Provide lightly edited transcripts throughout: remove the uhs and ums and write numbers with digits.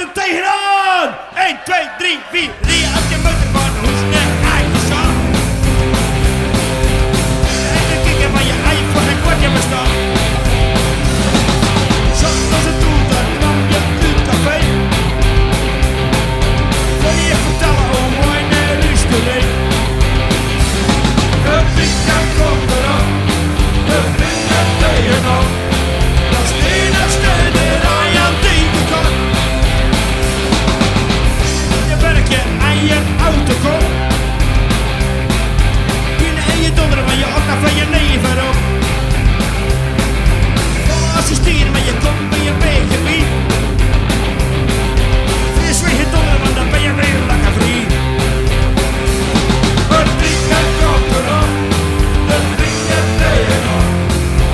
er tegenaan! 1, 2, 3, 4. Rie je op je motor van hoe snel eigen zak. En dan kikken van je eigen voor geen kwartje bestaan. Zat als het doel, dan nam je het café. Kon je vertellen hoe mooi Nederlands te leven. Het weekend komt eraan, het weekend tegenaan. Dat is de enigste die aan je tegenkant. Je werkt je aan je auto komt. Binnen en je donderen van je okna van je neven op. Assisteren met je kop bij je beetje. Fris weer je donderen, want dan ben je weer lekker vrij. Het weekend komt eraan, het weekend tegenaan.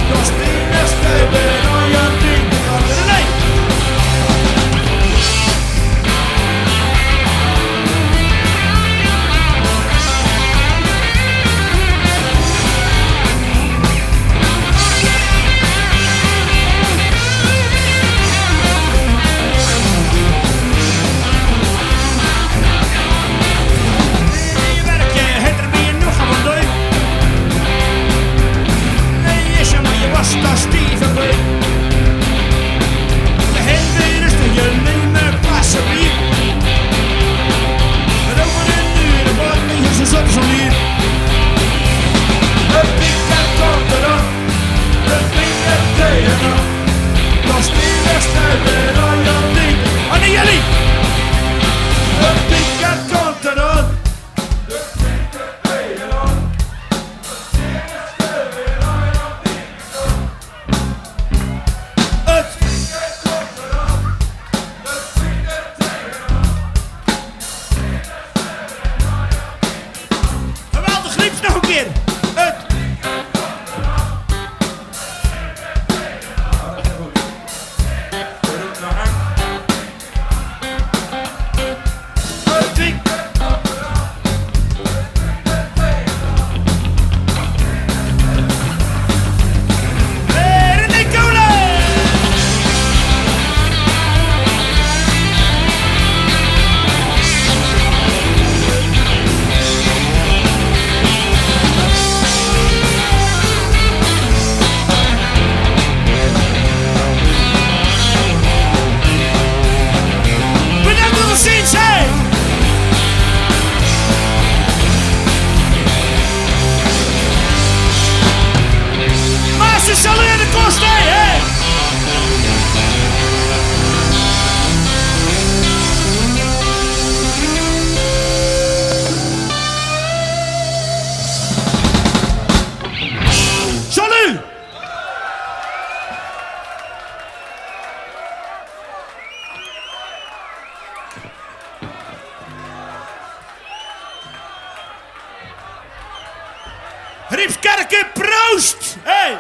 Dat is de enigste die aan je tegenkant. Nee! Je werk je het er weer nog aan van leuk. Nee, is er maar je was daar Steven leuk. Je hebt weer rustig, je neemt me passen weer. En over een uur wordt me je zo zat als een lier. Het weekend komt eraan, het weekend tegenaan. Dat is de eerste weer aan je ding. En niet jullie! Het weekend komt eraan. Het geweldig grieps nog een keer. Het weekend. René Kolen! Bedankt voor het zien, hè! Maar ze zullen de kosten, hè! Salut! Riepskerken, proost! Hey!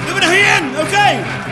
Doe me er hier in, oké?